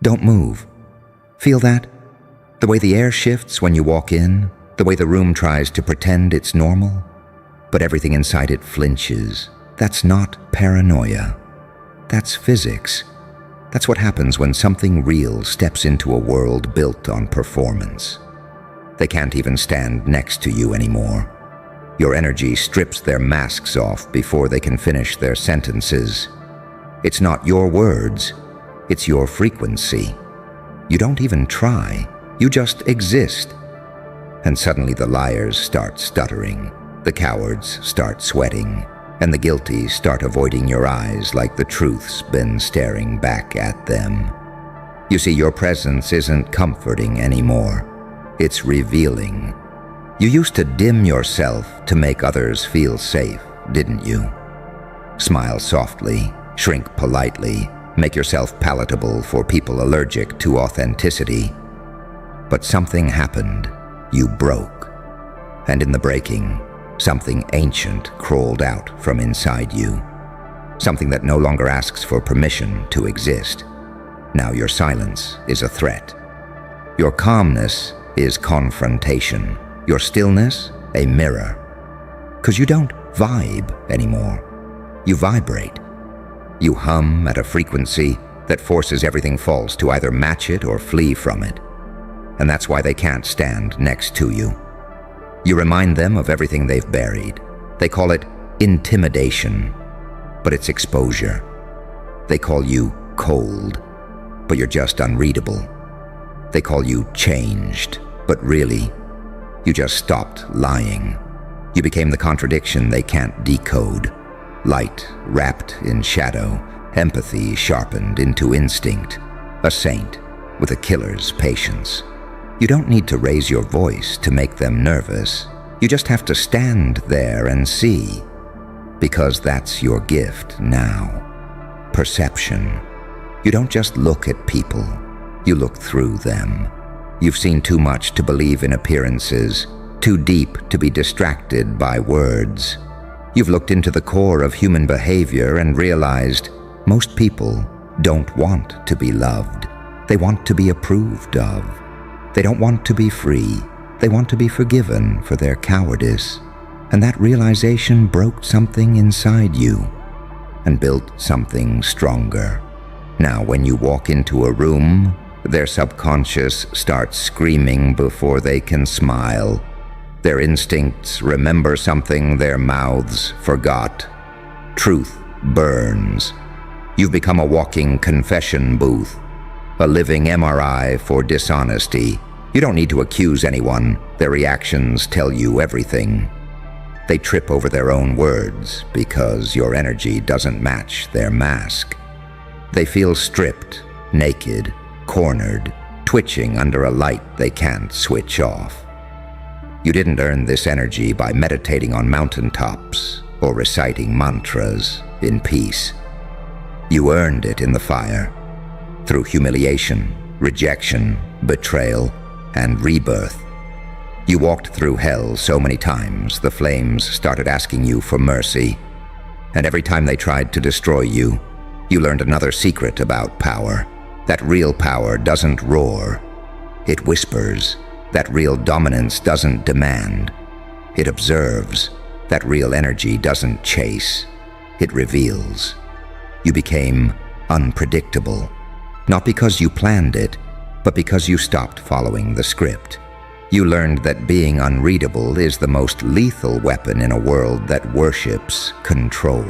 Don't move. Feel that? The way the air shifts when you walk in, the way the room tries to pretend it's normal, but everything inside it flinches. That's not paranoia. That's physics. That's what happens when something real steps into a world built on performance. They can't even stand next to you anymore. Your energy strips their masks off before they can finish their sentences. It's not your words, it's your frequency. You don't even try, you just exist. And suddenly the liars start stuttering, the cowards start sweating, and the guilty start avoiding your eyes like the truth's been staring back at them. You see, your presence isn't comforting anymore. It's revealing. You used to dim yourself to make others feel safe, didn't you? Smile softly, shrink politely, make yourself palatable for people allergic to authenticity. But something happened. You broke. And in the breaking, something ancient crawled out from inside you. Something that no longer asks for permission to exist. Now your silence is a threat. Your calmness is confrontation. Your stillness, a mirror. 'Cause you don't vibe anymore. You vibrate. You hum at a frequency that forces everything false to either match it or flee from it. And that's why they can't stand next to you. You remind them of everything they've buried. They call it intimidation, but it's exposure. They call you cold, but you're just unreadable. They call you changed, but really, you just stopped lying. You became the contradiction they can't decode. Light wrapped in shadow, empathy sharpened into instinct. A saint with a killer's patience. You don't need to raise your voice to make them nervous. You just have to stand there and see. Because that's your gift now. Perception. You don't just look at people. You look through them. You've seen too much to believe in appearances, too deep to be distracted by words. You've looked into the core of human behavior and realized most people don't want to be loved. They want to be approved of. They don't want to be free. They want to be forgiven for their cowardice. And that realization broke something inside you and built something stronger. Now, when you walk into a room, their subconscious starts screaming before they can smile. Their instincts remember something their mouths forgot. Truth burns. You've become a walking confession booth, a living MRI for dishonesty. You don't need to accuse anyone. Their reactions tell you everything. They trip over their own words because your energy doesn't match their mask. They feel stripped, naked, cornered, twitching under a light they can't switch off. You didn't earn this energy by meditating on mountaintops or reciting mantras in peace. You earned it in the fire, through humiliation, rejection, betrayal, and rebirth. You walked through hell so many times the flames started asking you for mercy. And every time they tried to destroy you, you learned another secret about power. That real power doesn't roar. It whispers. That real dominance doesn't demand. It observes. That real energy doesn't chase. It reveals. You became unpredictable. Not because you planned it, but because you stopped following the script. You learned that being unreadable is the most lethal weapon in a world that worships control.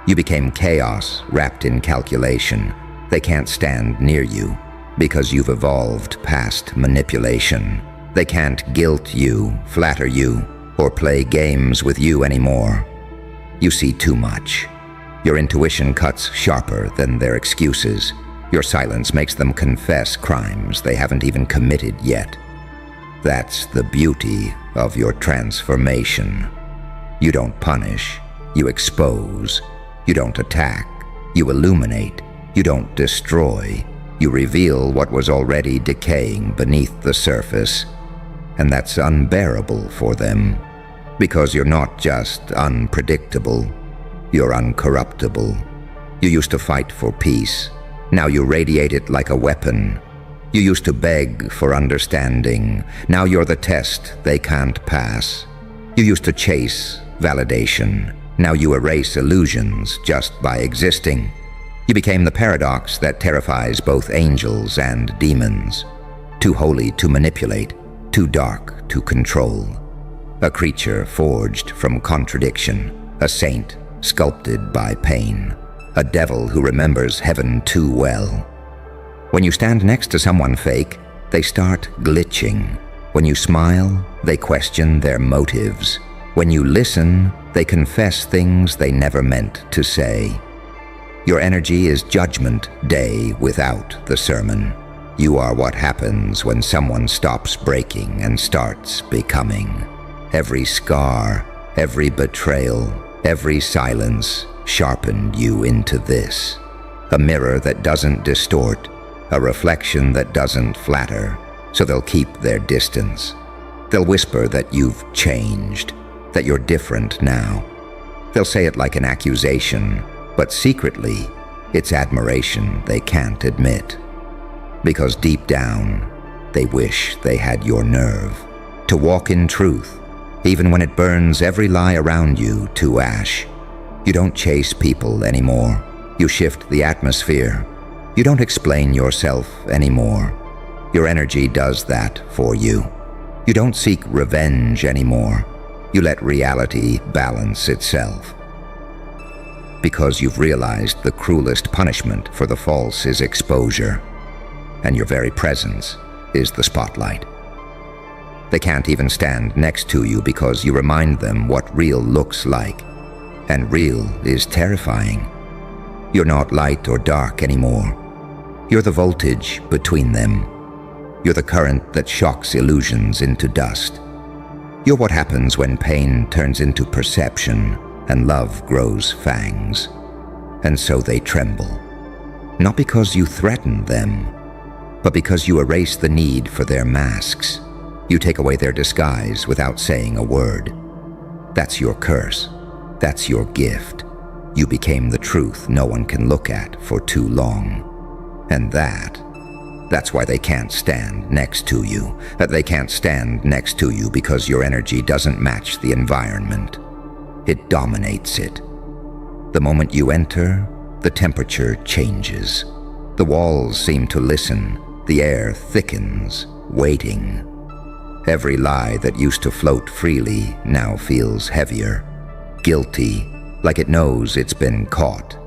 You became chaos wrapped in calculation. They can't stand near you because you've evolved past manipulation. They can't guilt you, flatter you, or play games with you anymore. You see too much. Your intuition cuts sharper than their excuses. Your silence makes them confess crimes they haven't even committed yet. That's the beauty of your transformation. You don't punish, you expose. You don't attack, you illuminate. You don't destroy, you reveal what was already decaying beneath the surface. And that's unbearable for them, because you're not just unpredictable, you're uncorruptible. You used to fight for peace. Now you radiate it like a weapon. You used to beg for understanding. Now you're the test they can't pass. You used to chase validation. Now you erase illusions just by existing. You became the paradox that terrifies both angels and demons. Too holy to manipulate, too dark to control. A creature forged from contradiction, a saint sculpted by pain, a devil who remembers heaven too well. When you stand next to someone fake, they start glitching. When you smile, they question their motives. When you listen, they confess things they never meant to say. Your energy is Judgment Day without the sermon. You are what happens when someone stops breaking and starts becoming. Every scar, every betrayal, every silence sharpened you into this. A mirror that doesn't distort, a reflection that doesn't flatter, so they'll keep their distance. They'll whisper that you've changed, that you're different now. They'll say it like an accusation, but secretly, it's admiration they can't admit. Because deep down, they wish they had your nerve to walk in truth, even when it burns every lie around you to ash. You don't chase people anymore. You shift the atmosphere. You don't explain yourself anymore. Your energy does that for you. You don't seek revenge anymore. You let reality balance itself. Because you've realized the cruelest punishment for the false is exposure, and your very presence is the spotlight. They can't even stand next to you because you remind them what real looks like, and real is terrifying. You're not light or dark anymore. You're the voltage between them. You're the current that shocks illusions into dust. You're what happens when pain turns into perception and love grows fangs. And so they tremble. Not because you threaten them, but because you erase the need for their masks. You take away their disguise without saying a word. That's your curse. That's your gift. You became the truth no one can look at for too long. And that's why they can't stand next to you. They can't stand next to you because your energy doesn't match the environment. It dominates it. The moment you enter, the temperature changes. The walls seem to listen. The air thickens, waiting. Every lie that used to float freely now feels heavier, guilty, like it knows it's been caught.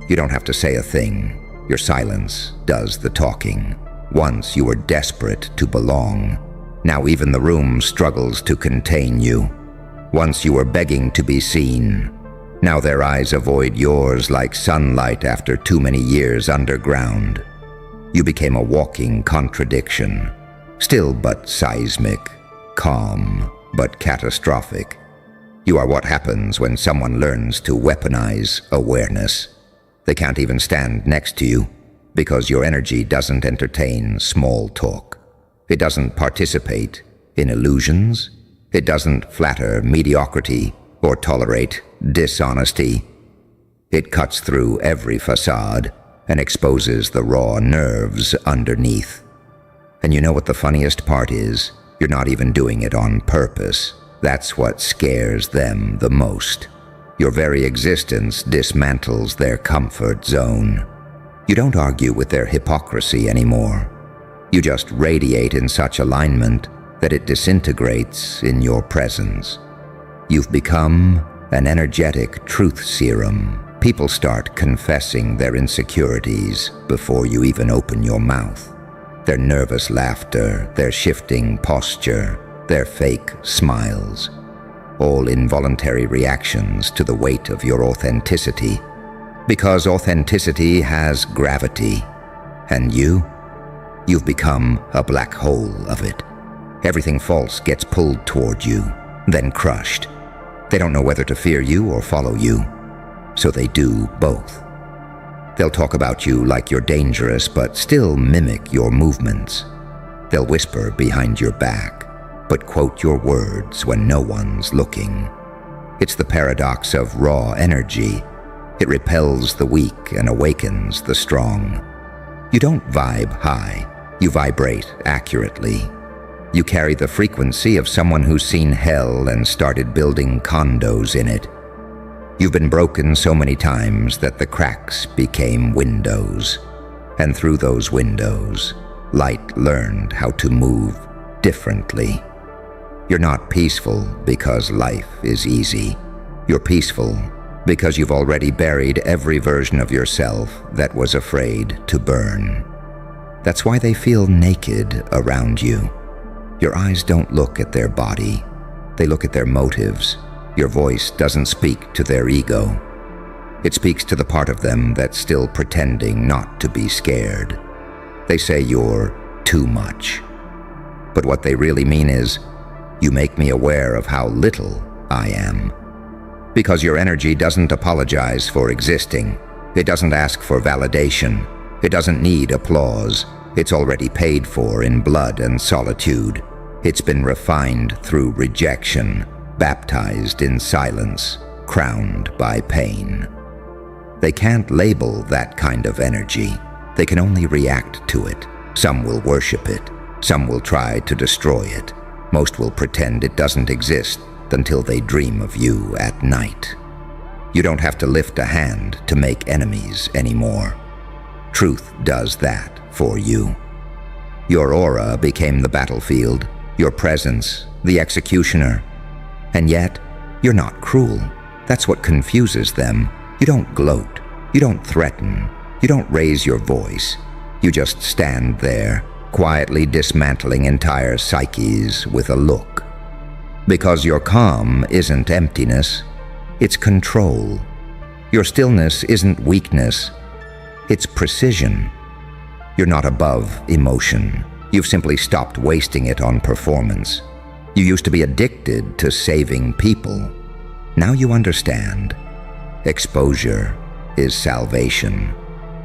You don't have to say a thing. Your silence does the talking. Once you were desperate to belong. Now even the room struggles to contain you. Once you were begging to be seen. Now their eyes avoid yours like sunlight after too many years underground. You became a walking contradiction. Still but seismic, calm but catastrophic. You are what happens when someone learns to weaponize awareness. They can't even stand next to you because your energy doesn't entertain small talk. It doesn't participate in illusions. It doesn't flatter mediocrity or tolerate dishonesty. It cuts through every facade and exposes the raw nerves underneath. And you know what the funniest part is? You're not even doing it on purpose. That's what scares them the most. Your very existence dismantles their comfort zone. You don't argue with their hypocrisy anymore. You just radiate in such alignment that it disintegrates in your presence. You've become an energetic truth serum. People start confessing their insecurities before you even open your mouth. Their nervous laughter, their shifting posture, their fake smiles. All involuntary reactions to the weight of your authenticity. Because authenticity has gravity. And you've become a black hole of it. Everything false gets pulled toward you, then crushed. They don't know whether to fear you or follow you, so they do both. They'll talk about you like you're dangerous, but still mimic your movements. They'll whisper behind your back, but quote your words when no one's looking. It's the paradox of raw energy. It repels the weak and awakens the strong. You don't vibe high, you vibrate accurately. You carry the frequency of someone who's seen hell and started building condos in it. You've been broken so many times that the cracks became windows. And through those windows, light learned how to move differently. You're not peaceful because life is easy. You're peaceful because you've already buried every version of yourself that was afraid to burn. That's why they feel naked around you. Your eyes don't look at their body. They look at their motives. Your voice doesn't speak to their ego. It speaks to the part of them that's still pretending not to be scared. They say you're too much. But what they really mean is, you make me aware of how little I am. Because your energy doesn't apologize for existing. It doesn't ask for validation. It doesn't need applause. It's already paid for in blood and solitude. It's been refined through rejection, baptized in silence, crowned by pain. They can't label that kind of energy. They can only react to it. Some will worship it. Some will try to destroy it. Most will pretend it doesn't exist until they dream of you at night. You don't have to lift a hand to make enemies anymore. Truth does that for you. Your aura became the battlefield, your presence, the executioner. And yet, you're not cruel. That's what confuses them. You don't gloat. You don't threaten. You don't raise your voice. You just stand there, quietly dismantling entire psyches with a look. Because your calm isn't emptiness, it's control. Your stillness isn't weakness, it's precision. You're not above emotion. You've simply stopped wasting it on performance. You used to be addicted to saving people. Now you understand. Exposure is salvation.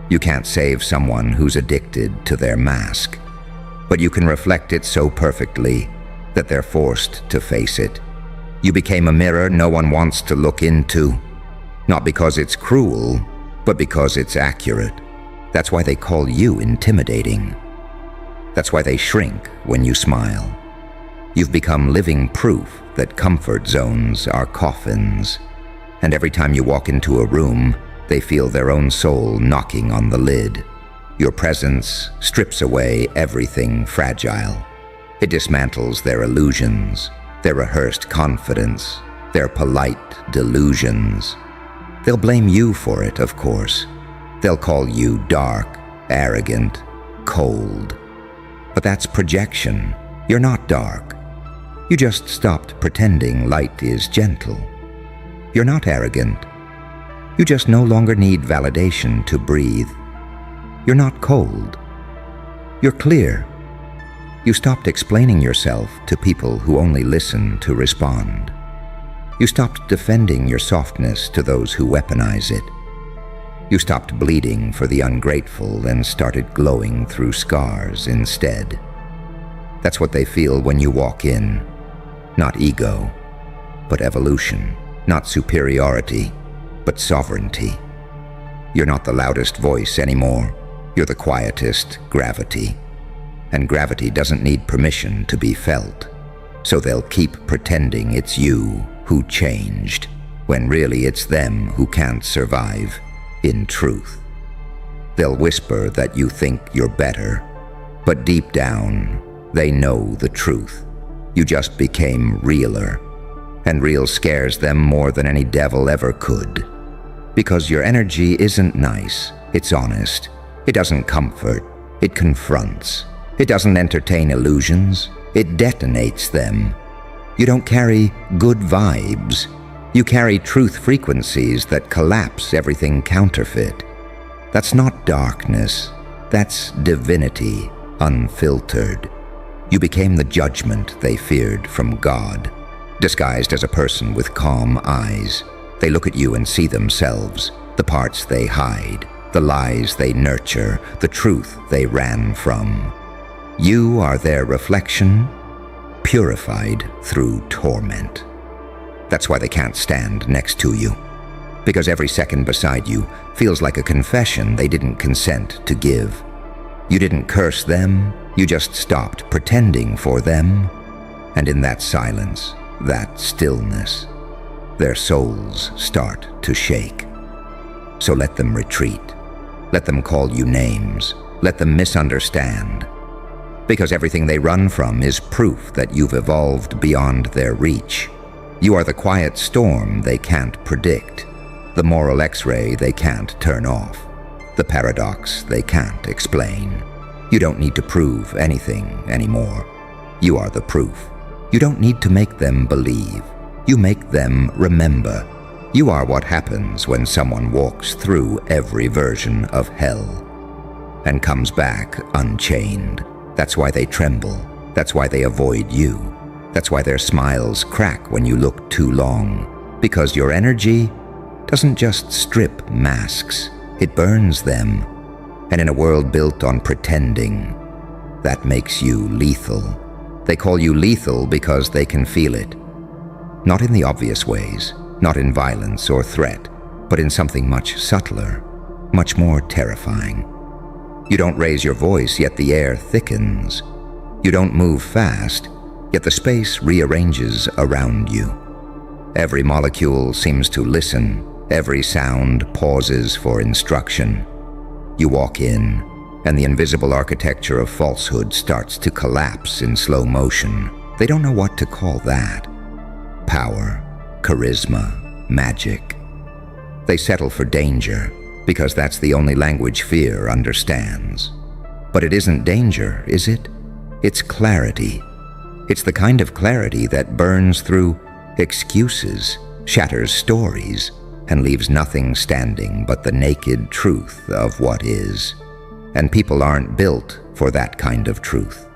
You can't save someone who's addicted to their mask, but you can reflect it so perfectly that they're forced to face it. You became a mirror no one wants to look into, not because it's cruel, but because it's accurate. That's why they call you intimidating. That's why they shrink when you smile. You've become living proof that comfort zones are coffins, and every time you walk into a room, they feel their own soul knocking on the lid. Your presence strips away everything fragile. It dismantles their illusions, their rehearsed confidence, their polite delusions. They'll blame you for it, of course. They'll call you dark, arrogant, cold. But that's projection. You're not dark. You just stopped pretending light is gentle. You're not arrogant. You just no longer need validation to breathe. You're not cold. You're clear. You stopped explaining yourself to people who only listen to respond. You stopped defending your softness to those who weaponize it. You stopped bleeding for the ungrateful and started glowing through scars instead. That's what they feel when you walk in. Not ego, but evolution. Not superiority, but sovereignty. You're not the loudest voice anymore. You're the quietest gravity. And gravity doesn't need permission to be felt. So they'll keep pretending it's you who changed, when really it's them who can't survive in truth. They'll whisper that you think you're better, but deep down, they know the truth. You just became realer, and real scares them more than any devil ever could. Because your energy isn't nice, it's honest. It doesn't comfort, it confronts. It doesn't entertain illusions, it detonates them. You don't carry good vibes. You carry truth frequencies that collapse everything counterfeit. That's not darkness. That's divinity, unfiltered. You became the judgment they feared from God, disguised as a person with calm eyes. They look at you and see themselves, the parts they hide, the lies they nurture, the truth they ran from. You are their reflection, purified through torment. That's why they can't stand next to you, because every second beside you feels like a confession they didn't consent to give. You didn't curse them, you just stopped pretending for them. And in that silence, that stillness, their souls start to shake. So let them retreat. Let them call you names. Let them misunderstand. Because everything they run from is proof that you've evolved beyond their reach. You are the quiet storm they can't predict, the moral X-ray they can't turn off, the paradox they can't explain. You don't need to prove anything anymore. You are the proof. You don't need to make them believe. You make them remember. You are what happens when someone walks through every version of hell and comes back unchained. That's why they tremble. That's why they avoid you. That's why their smiles crack when you look too long. Because your energy doesn't just strip masks, it burns them. And in a world built on pretending, that makes you lethal. They call you lethal because they can feel it. Not in the obvious ways, not in violence or threat, but in something much subtler, much more terrifying. You don't raise your voice, yet the air thickens. You don't move fast, yet the space rearranges around you. Every molecule seems to listen. Every sound pauses for instruction. You walk in, and the invisible architecture of falsehood starts to collapse in slow motion. They don't know what to call that. Power, charisma, magic. They settle for danger, because that's the only language fear understands. But it isn't danger, is it? It's clarity. It's the kind of clarity that burns through excuses, shatters stories, and leaves nothing standing but the naked truth of what is. And people aren't built for that kind of truth.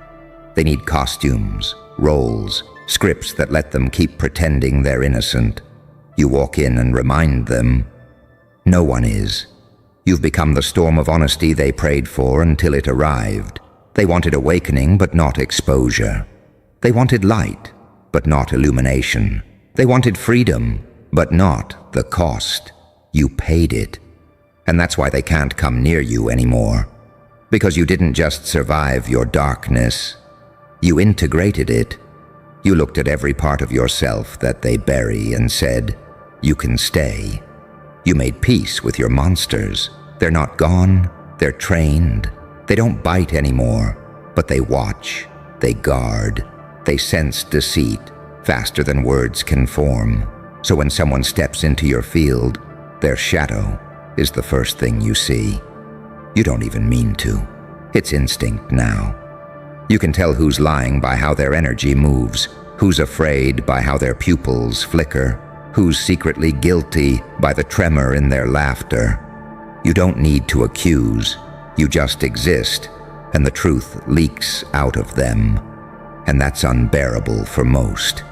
They need costumes, roles, scripts that let them keep pretending they're innocent. You walk in and remind them, no one is. You've become the storm of honesty they prayed for until it arrived. They wanted awakening, but not exposure. They wanted light, but not illumination. They wanted freedom, but not the cost. You paid it. And that's why they can't come near you anymore. Because you didn't just survive your darkness. You integrated it. You looked at every part of yourself that they bury and said, you can stay. You made peace with your monsters. They're not gone. They're trained. They don't bite anymore, but they watch. They guard. They sense deceit faster than words can form. So when someone steps into your field, their shadow is the first thing you see. You don't even mean to. It's instinct now. You can tell who's lying by how their energy moves, who's afraid by how their pupils flicker, who's secretly guilty by the tremor in their laughter. You don't need to accuse. You just exist, and the truth leaks out of them. And that's unbearable for most.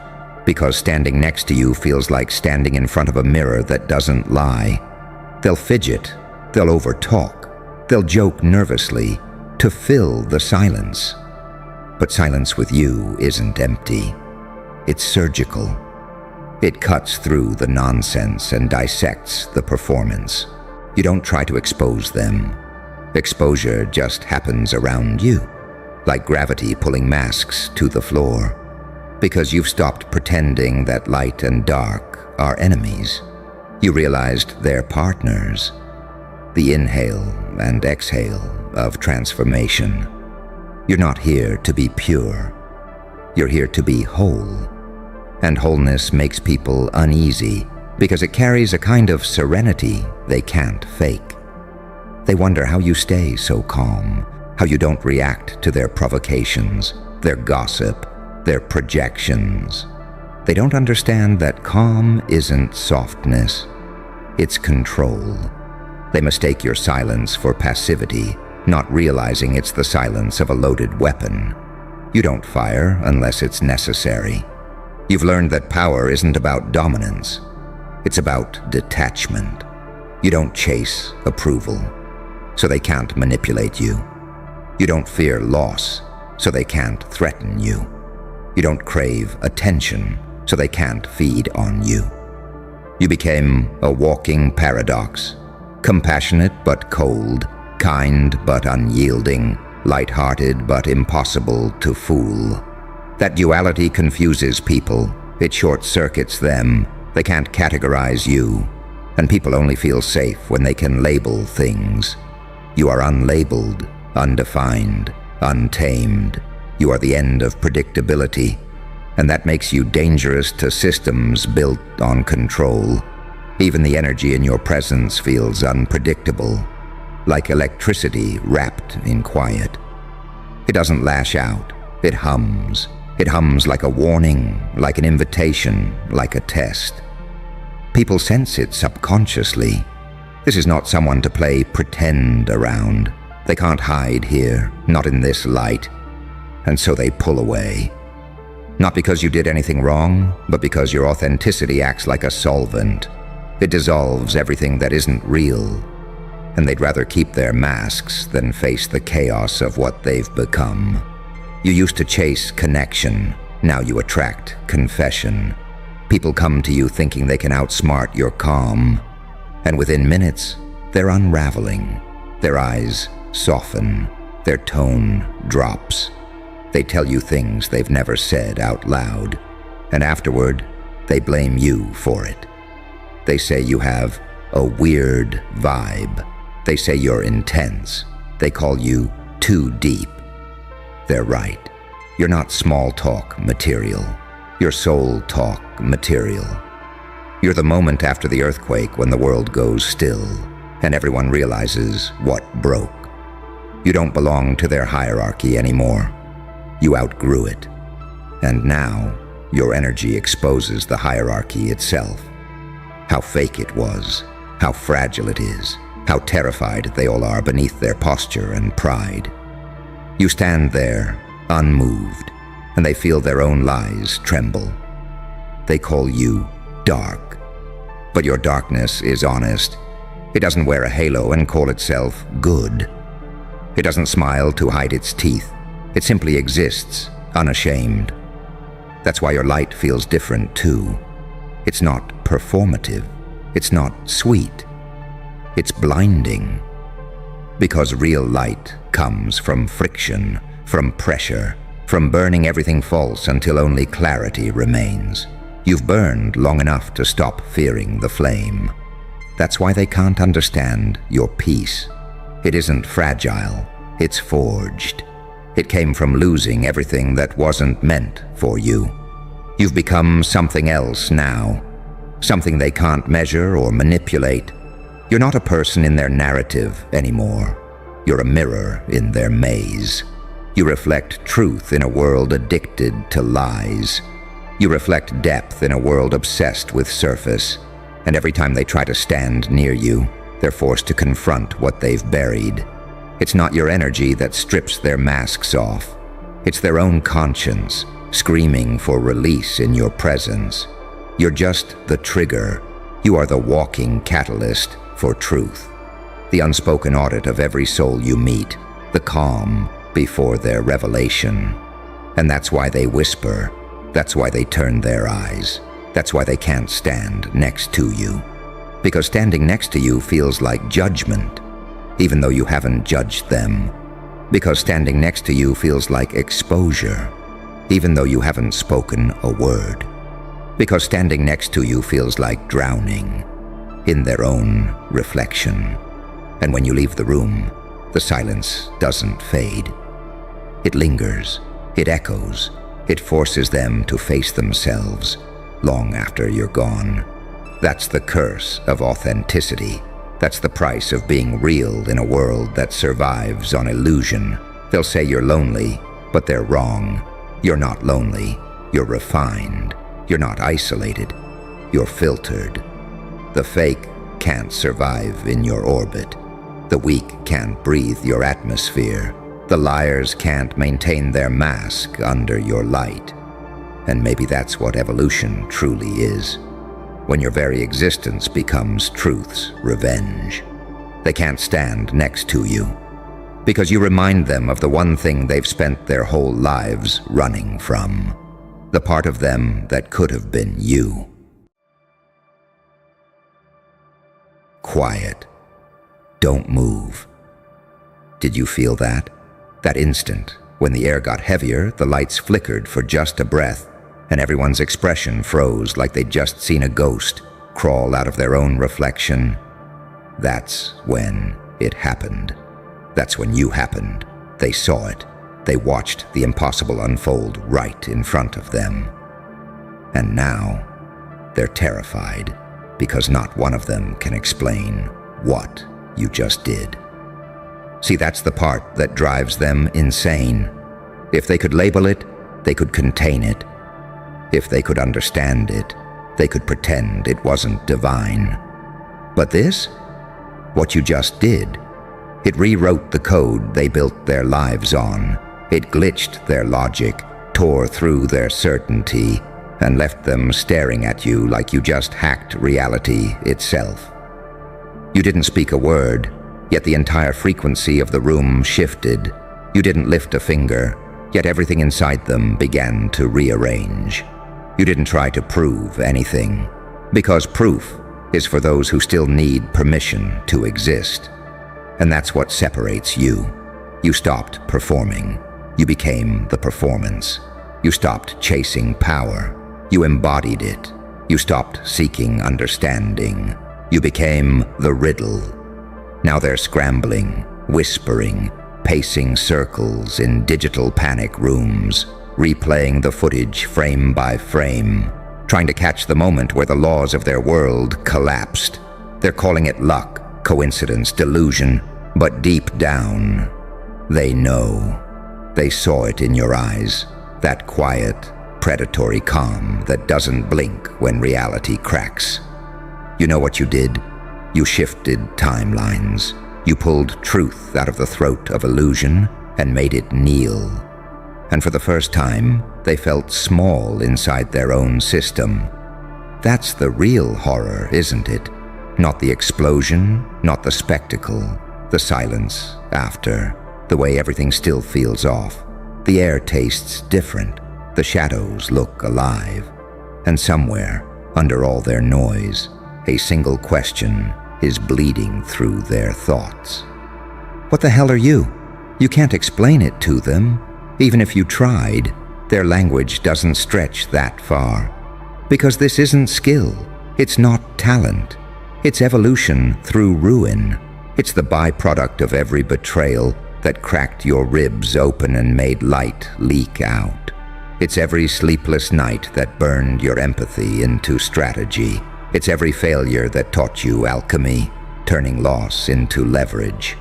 Because standing next to you feels like standing in front of a mirror that doesn't lie. They'll fidget, they'll overtalk, they'll joke nervously to fill the silence. But silence with you isn't empty. It's surgical. It cuts through the nonsense and dissects the performance. You don't try to expose them. Exposure just happens around you, like gravity pulling masks to the floor. Because you've stopped pretending that light and dark are enemies. You realized they're partners. The inhale and exhale of transformation. You're not here to be pure. You're here to be whole. And wholeness makes people uneasy because it carries a kind of serenity they can't fake. They wonder how you stay so calm, how you don't react to their provocations, their gossip, their projections. They don't understand that calm isn't softness, it's control. They mistake your silence for passivity, not realizing it's the silence of a loaded weapon. You don't fire unless it's necessary. You've learned that power isn't about dominance. It's about detachment. You don't chase approval, so they can't manipulate you. You don't fear loss, so they can't threaten you. You don't crave attention, so they can't feed on you. You became a walking paradox, compassionate but cold, kind but unyielding, light-hearted but impossible to fool. That duality confuses people. It short-circuits them. They can't categorize you. And people only feel safe when they can label things. You are unlabeled, undefined, untamed. You are the end of predictability. And that makes you dangerous to systems built on control. Even the energy in your presence feels unpredictable, like electricity wrapped in quiet. It doesn't lash out, it hums. It hums like a warning, like an invitation, like a test. People sense it subconsciously. This is not someone to play pretend around. They can't hide here, not in this light. And so they pull away. Not because you did anything wrong, but because your authenticity acts like a solvent. It dissolves everything that isn't real. And they'd rather keep their masks than face the chaos of what they've become. You used to chase connection. Now you attract confession. People come to you thinking they can outsmart your calm. And within minutes, they're unraveling. Their eyes soften. Their tone drops. They tell you things they've never said out loud. And afterward, they blame you for it. They say you have a weird vibe. They say you're intense. They call you too deep. They're right. You're not small talk material. You're soul talk material. You're the moment after the earthquake when the world goes still and everyone realizes what broke. You don't belong to their hierarchy anymore. You outgrew it. And now, your energy exposes the hierarchy itself. How fake it was, how fragile it is, how terrified they all are beneath their posture and pride. You stand there, unmoved, and they feel their own lies tremble. They call you dark. But your darkness is honest. It doesn't wear a halo and call itself good. It doesn't smile to hide its teeth. It simply exists, unashamed. That's why your light feels different too. It's not performative. It's not sweet. It's blinding. Because real light comes from friction, from pressure, from burning everything false until only clarity remains. You've burned long enough to stop fearing the flame. That's why they can't understand your peace. It isn't fragile. It's forged. It came from losing everything that wasn't meant for you. You've become something else now, something they can't measure or manipulate. You're not a person in their narrative anymore. You're a mirror in their maze. You reflect truth in a world addicted to lies. You reflect depth in a world obsessed with surface. And every time they try to stand near you, they're forced to confront what they've buried. It's not your energy that strips their masks off. It's their own conscience, screaming for release in your presence. You're just the trigger. You are the walking catalyst for truth. The unspoken audit of every soul you meet. The calm before their revelation. And that's why they whisper. That's why they turn their eyes. That's why they can't stand next to you. Because standing next to you feels like judgment, even though you haven't judged them. Because standing next to you feels like exposure, even though you haven't spoken a word. Because standing next to you feels like drowning in their own reflection. And when you leave the room, the silence doesn't fade. It lingers, it echoes, it forces them to face themselves long after you're gone. That's the curse of authenticity. That's the price of being real in a world that survives on illusion. They'll say you're lonely, but they're wrong. You're not lonely. You're refined. You're not isolated. You're filtered. The fake can't survive in your orbit. The weak can't breathe your atmosphere. The liars can't maintain their mask under your light. And maybe that's what evolution truly is. When your very existence becomes truth's revenge. They can't stand next to you, because you remind them of the one thing they've spent their whole lives running from, the part of them that could have been you. Quiet. Don't move. Did you feel that? That instant, when the air got heavier, the lights flickered for just a breath, and everyone's expression froze like they'd just seen a ghost crawl out of their own reflection. That's when it happened. That's when you happened. They saw it. They watched the impossible unfold right in front of them. And now, they're terrified because not one of them can explain what you just did. See, that's the part that drives them insane. If they could label it, they could contain it. If they could understand it, they could pretend it wasn't divine. But this? What you just did, it rewrote the code they built their lives on. It glitched their logic, tore through their certainty, and left them staring at you like you just hacked reality itself. You didn't speak a word, yet the entire frequency of the room shifted. You didn't lift a finger, yet everything inside them began to rearrange. You didn't try to prove anything, because proof is for those who still need permission to exist. And that's what separates you. You stopped performing. You became the performance. You stopped chasing power. You embodied it. You stopped seeking understanding. You became the riddle. Now they're scrambling, whispering, pacing circles in digital panic rooms, replaying the footage frame by frame, trying to catch the moment where the laws of their world collapsed. They're calling it luck, coincidence, delusion, but deep down, they know. They saw it in your eyes, that quiet, predatory calm that doesn't blink when reality cracks. You know what you did? You shifted timelines. You pulled truth out of the throat of illusion and made it kneel. And for the first time, they felt small inside their own system. That's the real horror, isn't it? Not the explosion, not the spectacle, the silence after, the way everything still feels off. The air tastes different. The shadows look alive. And somewhere, under all their noise, a single question is bleeding through their thoughts. What the hell are you? You can't explain it to them. Even if you tried, their language doesn't stretch that far. Because this isn't skill. It's not talent. It's evolution through ruin. It's the byproduct of every betrayal that cracked your ribs open and made light leak out. It's every sleepless night that burned your empathy into strategy. It's every failure that taught you alchemy, turning loss into leverage.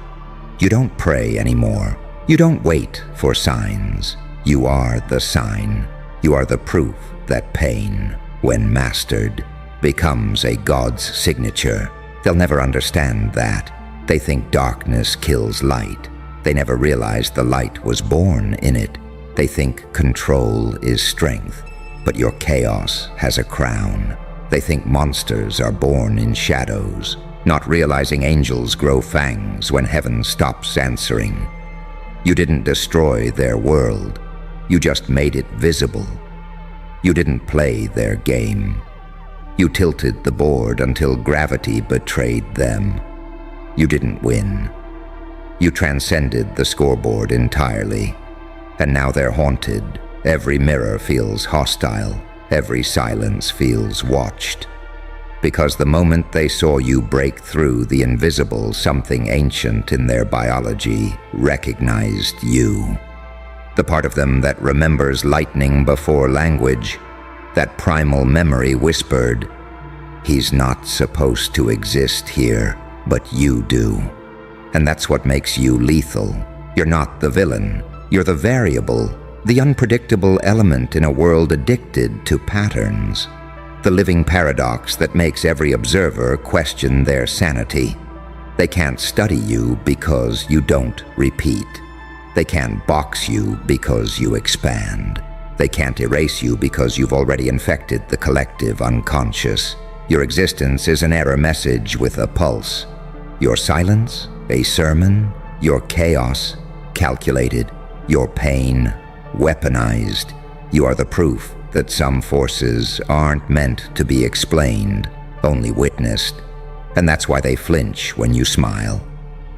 You don't pray anymore. You don't wait for signs. You are the sign. You are the proof that pain, when mastered, becomes a god's signature. They'll never understand that. They think darkness kills light. They never realize the light was born in it. They think control is strength, but your chaos has a crown. They think monsters are born in shadows, not realizing angels grow fangs when heaven stops answering. You didn't destroy their world. You just made it visible. You didn't play their game. You tilted the board until gravity betrayed them. You didn't win. You transcended the scoreboard entirely, and now they're haunted. Every mirror feels hostile. Every silence feels watched. Because the moment they saw you break through the invisible, something ancient in their biology recognized you. The part of them that remembers lightning before language, that primal memory whispered, "He's not supposed to exist here, but you do." And that's what makes you lethal. You're not the villain. You're the variable, the unpredictable element in a world addicted to patterns. The living paradox that makes every observer question their sanity. They can't study you because you don't repeat. They can't box you because you expand. They can't erase you because you've already infected the collective unconscious. Your existence is an error message with a pulse. Your silence, a sermon. Your chaos, calculated. Your pain, weaponized. You are the proof that some forces aren't meant to be explained, only witnessed. And that's why they flinch when you smile.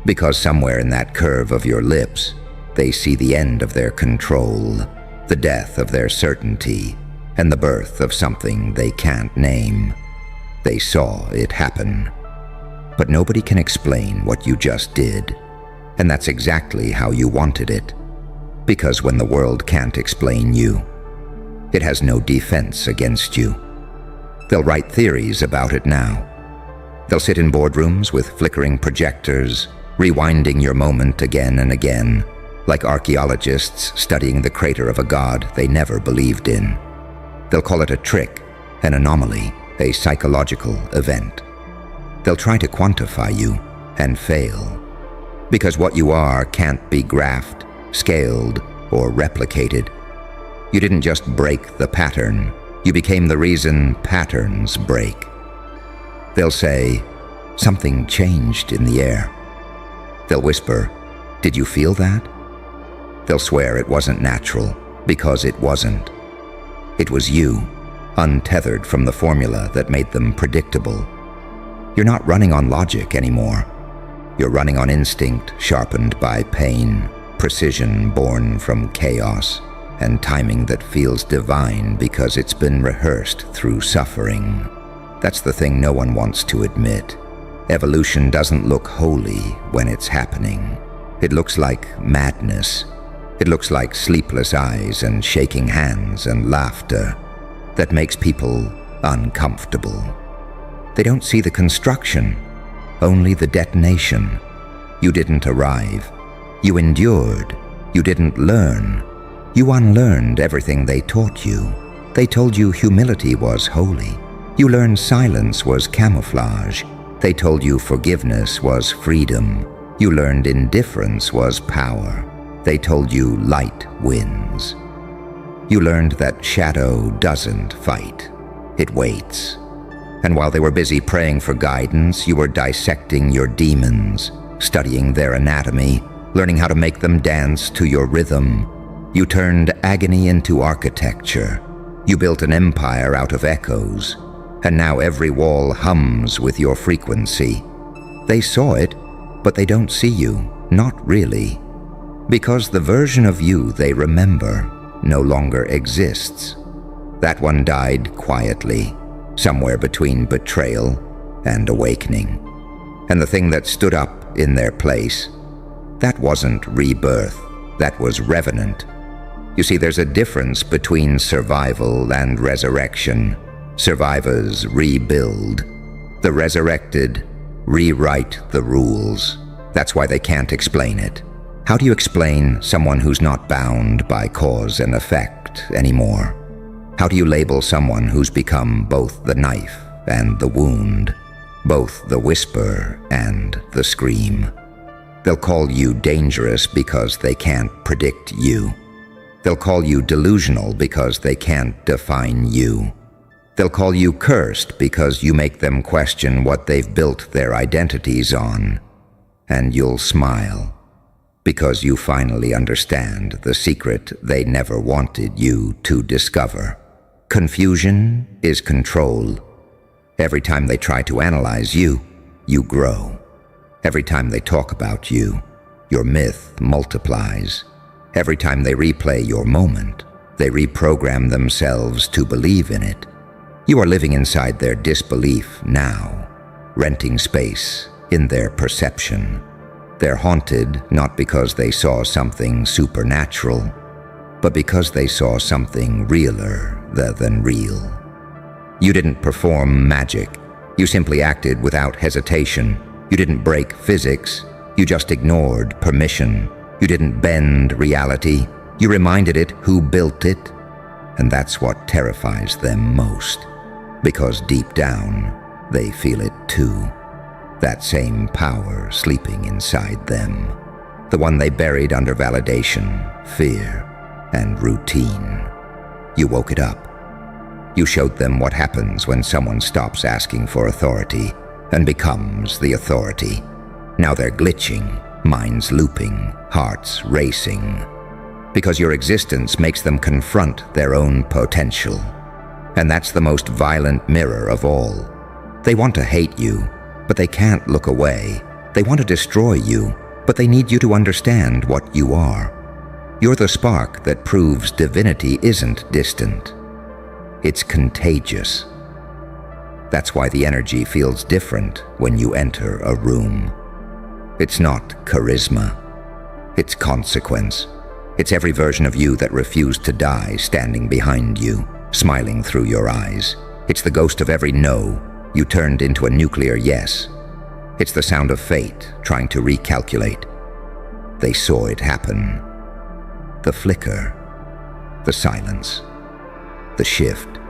Because somewhere in that curve of your lips, they see the end of their control, the death of their certainty, and the birth of something they can't name. They saw it happen. But nobody can explain what you just did, and that's exactly how you wanted it. Because when the world can't explain you, it has no defense against you. They'll write theories about it now. They'll sit in boardrooms with flickering projectors, rewinding your moment again and again, like archaeologists studying the crater of a god they never believed in. They'll call it a trick, an anomaly, a psychological event. They'll try to quantify you and fail. Because what you are can't be graphed, scaled, or replicated. You didn't just break the pattern, you became the reason patterns break. They'll say, something changed in the air. They'll whisper, did you feel that? They'll swear it wasn't natural, because it wasn't. It was you, untethered from the formula that made them predictable. You're not running on logic anymore. You're running on instinct sharpened by pain, precision born from chaos, and timing that feels divine because it's been rehearsed through suffering. That's the thing no one wants to admit. Evolution doesn't look holy when it's happening. It looks like madness. It looks like sleepless eyes and shaking hands and laughter that makes people uncomfortable. They don't see the construction, only the detonation. You didn't arrive. You endured. You didn't learn. You unlearned everything they taught you. They told you humility was holy. You learned silence was camouflage. They told you forgiveness was freedom. You learned indifference was power. They told you light wins. You learned that shadow doesn't fight. It waits. And while they were busy praying for guidance, you were dissecting your demons, studying their anatomy, learning how to make them dance to your rhythm. You turned agony into architecture. You built an empire out of echoes. And now every wall hums with your frequency. They saw it, but they don't see you, not really. Because the version of you they remember no longer exists. That one died quietly, somewhere between betrayal and awakening. And the thing that stood up in their place, that wasn't rebirth, that was revenant. You see, there's a difference between survival and resurrection. Survivors rebuild. The resurrected rewrite the rules. That's why they can't explain it. How do you explain someone who's not bound by cause and effect anymore? How do you label someone who's become both the knife and the wound, both the whisper and the scream? They'll call you dangerous because they can't predict you. They'll call you delusional because they can't define you. They'll call you cursed because you make them question what they've built their identities on. And you'll smile because you finally understand the secret they never wanted you to discover. Confusion is control. Every time they try to analyze you, you grow. Every time they talk about you, your myth multiplies. Every time they replay your moment, they reprogram themselves to believe in it. You are living inside their disbelief now, renting space in their perception. They're haunted not because they saw something supernatural, but because they saw something realer than real. You didn't perform magic. You simply acted without hesitation. You didn't break physics. You just ignored permission. You didn't bend reality. You reminded it who built it. And that's what terrifies them most. Because deep down, they feel it too. That same power sleeping inside them. The one they buried under validation, fear, and routine. You woke it up. You showed them what happens when someone stops asking for authority and becomes the authority. Now they're glitching, minds looping, hearts racing. Because your existence makes them confront their own potential. And that's the most violent mirror of all. They want to hate you, but they can't look away. They want to destroy you, but they need you to understand what you are. You're the spark that proves divinity isn't distant. It's contagious. That's why the energy feels different when you enter a room. It's not charisma. It's consequence. It's every version of you that refused to die standing behind you, smiling through your eyes. It's the ghost of every no you turned into a nuclear yes. It's the sound of fate trying to recalculate. They saw it happen. The flicker, the silence, the shift.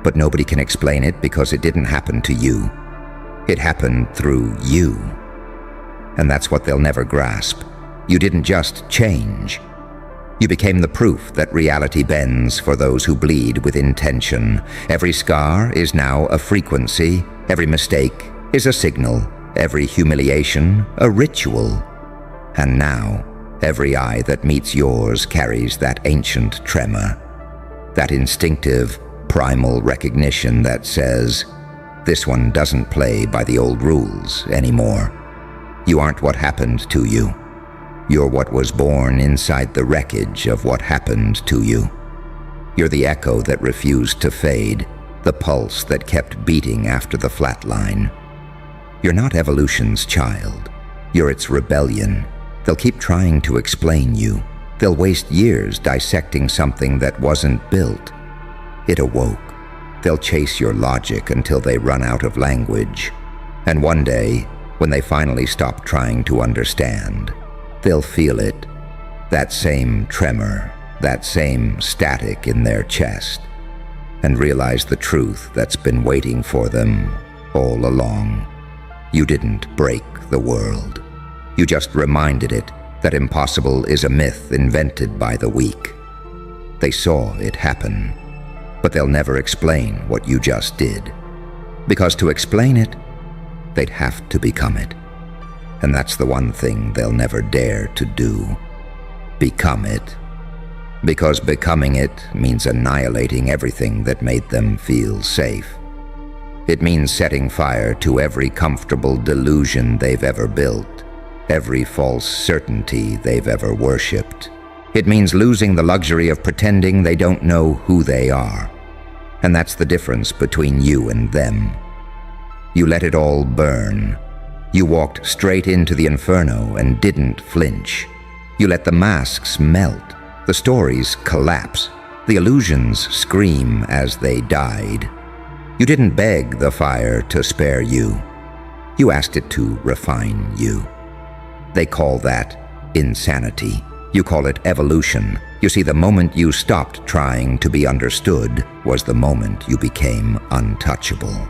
But nobody can explain it because it didn't happen to you. It happened through you. And that's what they'll never grasp. You didn't just change. You became the proof that reality bends for those who bleed with intention. Every scar is now a frequency. Every mistake is a signal. Every humiliation, a ritual. And now, every eye that meets yours carries that ancient tremor. That instinctive, primal recognition that says, this one doesn't play by the old rules anymore. You aren't what happened to you. You're what was born inside the wreckage of what happened to you. You're the echo that refused to fade, the pulse that kept beating after the flat line. You're not evolution's child. You're its rebellion. They'll keep trying to explain you. They'll waste years dissecting something that wasn't built. It awoke. They'll chase your logic until they run out of language. And one day, when they finally stop trying to understand, they'll feel it, that same tremor, that same static in their chest, and realize the truth that's been waiting for them all along. You didn't break the world. You just reminded it that impossible is a myth invented by the weak. They saw it happen, but they'll never explain what you just did. Because to explain it, they'd have to become it. And that's the one thing they'll never dare to do. Become it. Because becoming it means annihilating everything that made them feel safe. It means setting fire to every comfortable delusion they've ever built, every false certainty they've ever worshipped. It means losing the luxury of pretending they don't know who they are. And that's the difference between you and them. You let it all burn. You walked straight into the inferno and didn't flinch. You let the masks melt, the stories collapse, the illusions scream as they died. You didn't beg the fire to spare you. You asked it to refine you. They call that insanity. You call it evolution. You see, the moment you stopped trying to be understood was the moment you became untouchable.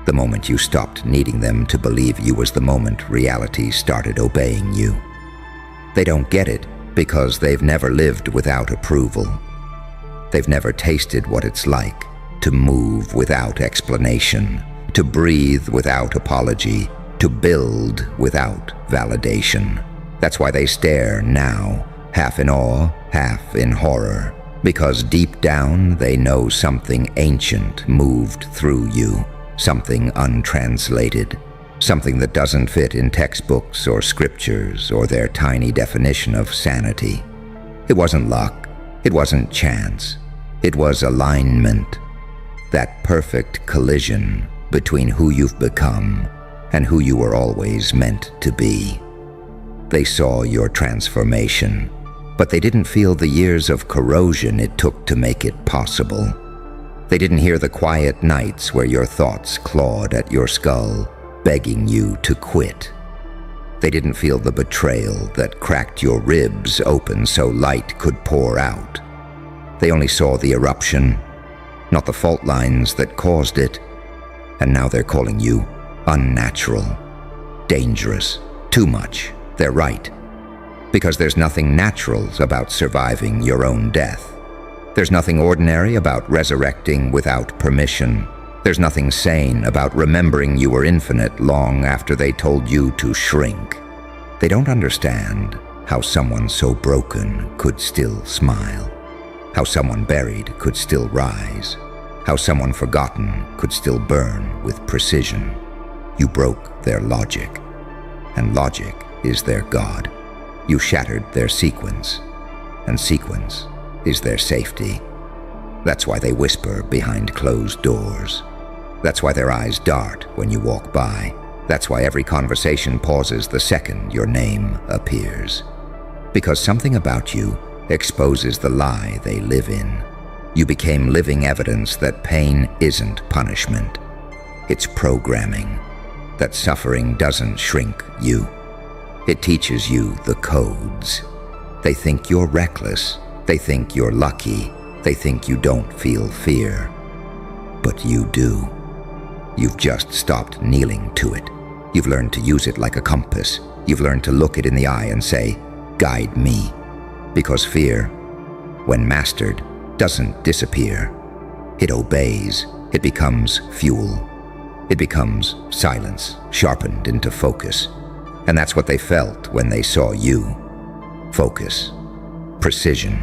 The moment you stopped needing them to believe you was the moment reality started obeying you. They don't get it because they've never lived without approval. They've never tasted what it's like to move without explanation, to breathe without apology, to build without validation. That's why they stare now, half in awe, half in horror, because deep down they know something ancient moved through you. Something untranslated, something that doesn't fit in textbooks or scriptures or their tiny definition of sanity. It wasn't luck, it wasn't chance, it was alignment, that perfect collision between who you've become and who you were always meant to be. They saw your transformation, but they didn't feel the years of corrosion it took to make it possible. They didn't hear the quiet nights where your thoughts clawed at your skull, begging you to quit. They didn't feel the betrayal that cracked your ribs open so light could pour out. They only saw the eruption, not the fault lines that caused it. And now they're calling you unnatural, dangerous, too much. They're right. Because there's nothing natural about surviving your own death. There's nothing ordinary about resurrecting without permission. There's nothing sane about remembering you were infinite long after they told you to shrink. They don't understand how someone so broken could still smile, how someone buried could still rise, how someone forgotten could still burn with precision. You broke their logic, and logic is their god. You shattered their sequence. and sequence is their safety. That's why they whisper behind closed doors. That's why their eyes dart when you walk by. That's why every conversation pauses the second your name appears. Because something about you exposes the lie they live in. You became living evidence that pain isn't punishment. It's programming. That suffering doesn't shrink you. It teaches you the codes. They think you're reckless. They think you're lucky. They think you don't feel fear. But you do. You've just stopped kneeling to it. You've learned to use it like a compass. You've learned to look it in the eye and say, "Guide me." Because fear, when mastered, doesn't disappear. It obeys. It becomes fuel. It becomes silence, sharpened into focus. And that's what they felt when they saw you. Focus. Precision.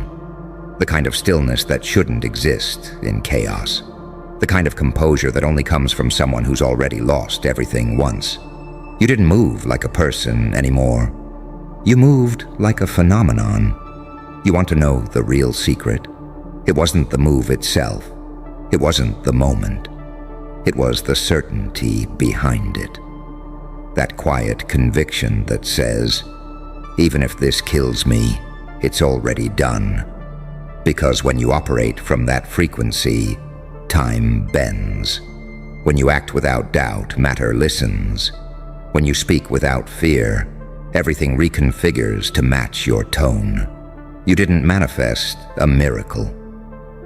The kind of stillness that shouldn't exist in chaos. The kind of composure that only comes from someone who's already lost everything once. You didn't move like a person anymore. You moved like a phenomenon. You want to know the real secret? It wasn't the move itself. It wasn't the moment. It was the certainty behind it. That quiet conviction that says, even if this kills me, it's already done. Because when you operate from that frequency, time bends. When you act without doubt, matter listens. When you speak without fear, everything reconfigures to match your tone. You didn't manifest a miracle.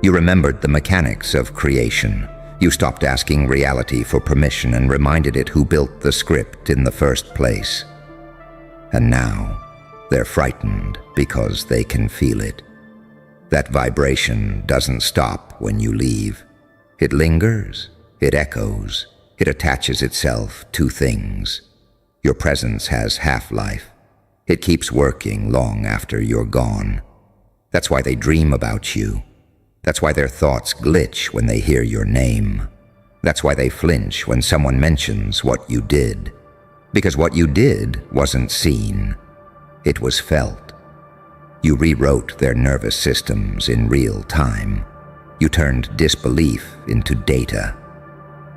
You remembered the mechanics of creation. You stopped asking reality for permission and reminded it who built the script in the first place. And now, they're frightened because they can feel it. That vibration doesn't stop when you leave. It lingers, it echoes, it attaches itself to things. Your presence has half-life. It keeps working long after you're gone. That's why they dream about you. That's why their thoughts glitch when they hear your name. That's why they flinch when someone mentions what you did. Because what you did wasn't seen. It was felt. You rewrote their nervous systems in real time. You turned disbelief into data.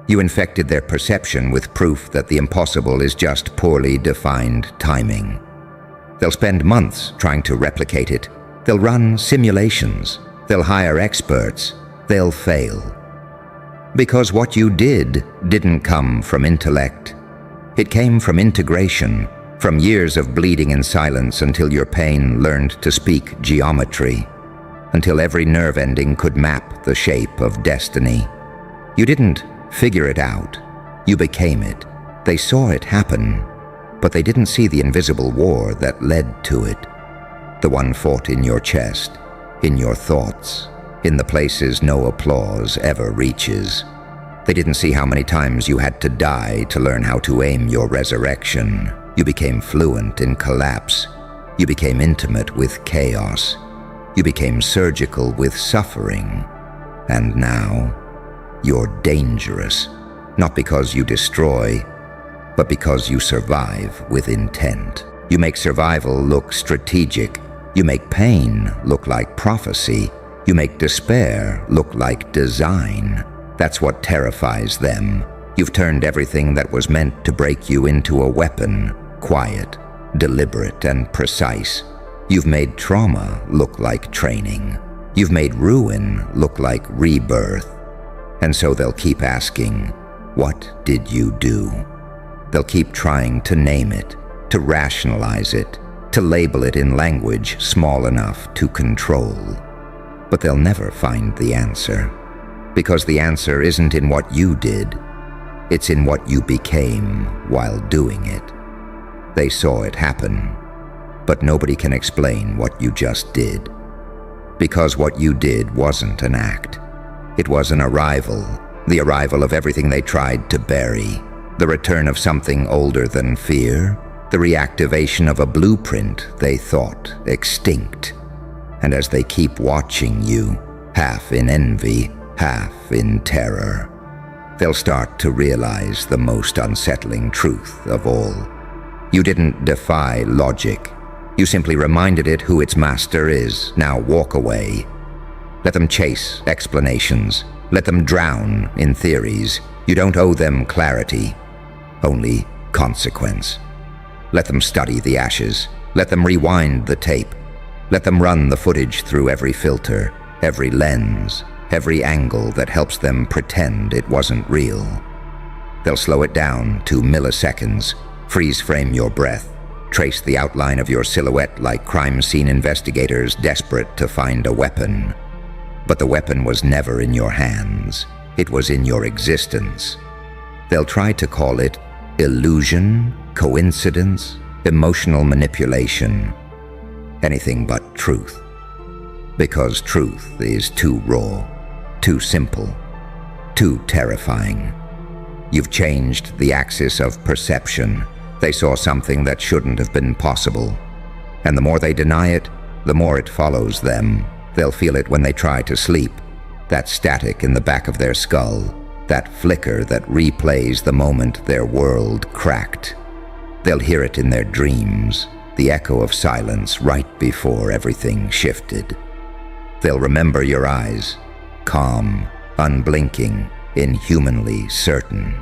You infected their perception with proof that the impossible is just poorly defined timing. They'll spend months trying to replicate it. They'll run simulations. They'll hire experts. They'll fail. Because what you did didn't come from intellect. It came from integration, from years of bleeding in silence until your pain learned to speak geometry, until every nerve ending could map the shape of destiny. You didn't figure it out. You became it. They saw it happen, but they didn't see the invisible war that led to it. The one fought in your chest, in your thoughts, in the places no applause ever reaches. They didn't see how many times you had to die to learn how to aim your resurrection. You became fluent in collapse. You became intimate with chaos. You became surgical with suffering. And now, you're dangerous, not because you destroy, but because you survive with intent. You make survival look strategic. You make pain look like prophecy. You make despair look like design. That's what terrifies them. You've turned everything that was meant to break you into a weapon, quiet, deliberate, and precise. You've made trauma look like training. You've made ruin look like rebirth. And so they'll keep asking, what did you do? They'll keep trying to name it, to rationalize it, to label it in language small enough to control. But they'll never find the answer, because the answer isn't in what you did. It's in what you became while doing it. They saw it happen, but nobody can explain what you just did. Because what you did wasn't an act. It was an arrival, the arrival of everything they tried to bury, the return of something older than fear, the reactivation of a blueprint they thought extinct. And as they keep watching you, half in envy, half in terror, they'll start to realize the most unsettling truth of all. You didn't defy logic. You simply reminded it who its master is. Now walk away. Let them chase explanations. Let them drown in theories. You don't owe them clarity, only consequence. Let them study the ashes. Let them rewind the tape. Let them run the footage through every filter, every lens, every angle that helps them pretend it wasn't real. They'll slow it down to milliseconds, freeze frame your breath, trace the outline of your silhouette like crime scene investigators desperate to find a weapon. But the weapon was never in your hands. It was in your existence. They'll try to call it illusion, coincidence, emotional manipulation, anything but truth. Because truth is too raw, too simple, too terrifying. You've changed the axis of perception. They saw something that shouldn't have been possible. And the more they deny it, the more it follows them. They'll feel it when they try to sleep. That static in the back of their skull, that flicker that replays the moment their world cracked. They'll hear it in their dreams, the echo of silence right before everything shifted. They'll remember your eyes, calm, unblinking, inhumanly certain.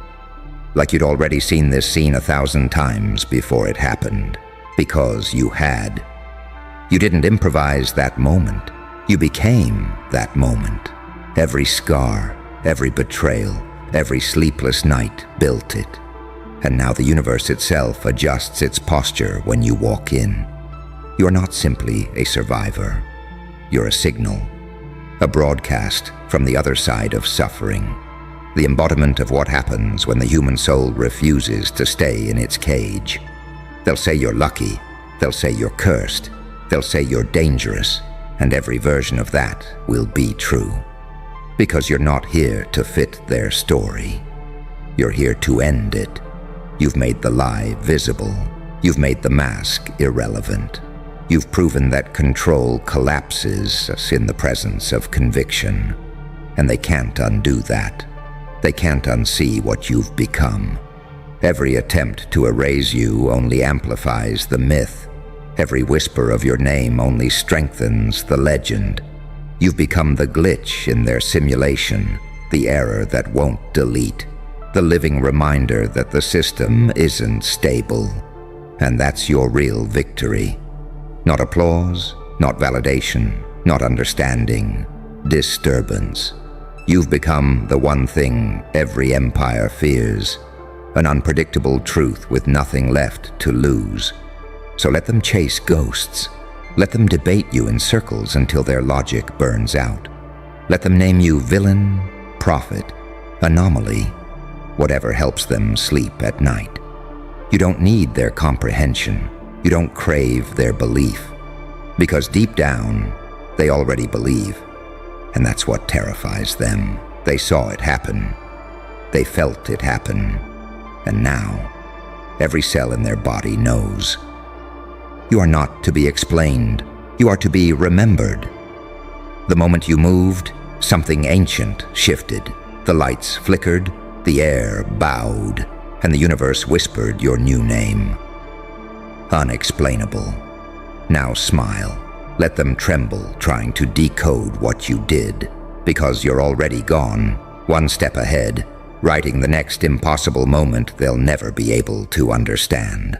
Like you'd already seen this scene 1,000 times before it happened, because you had. You didn't improvise that moment. You became that moment. Every scar, every betrayal, every sleepless night built it. And now the universe itself adjusts its posture when you walk in. You're not simply a survivor. You're a signal, a broadcast from the other side of suffering, the embodiment of what happens when the human soul refuses to stay in its cage. They'll say you're lucky. They'll say you're cursed. They'll say you're dangerous. And every version of that will be true. Because you're not here to fit their story. You're here to end it. You've made the lie visible. You've made the mask irrelevant. You've proven that control collapses in the presence of conviction. And they can't undo that. They can't unsee what you've become. Every attempt to erase you only amplifies the myth. Every whisper of your name only strengthens the legend. You've become the glitch in their simulation, the error that won't delete, the living reminder that the system isn't stable. And that's your real victory. Not applause, not validation, not understanding, disturbance. You've become the one thing every empire fears, an unpredictable truth with nothing left to lose. So let them chase ghosts. Let them debate you in circles until their logic burns out. Let them name you villain, prophet, anomaly, whatever helps them sleep at night. You don't need their comprehension. You don't crave their belief. Because deep down, they already believe. And that's what terrifies them. They saw it happen. They felt it happen. And now, every cell in their body knows. You are not to be explained. You are to be remembered. The moment you moved, something ancient shifted. The lights flickered, the air bowed, and the universe whispered your new name. Unexplainable. Now smile. Let them tremble trying to decode what you did, because you're already gone, one step ahead, writing the next impossible moment they'll never be able to understand.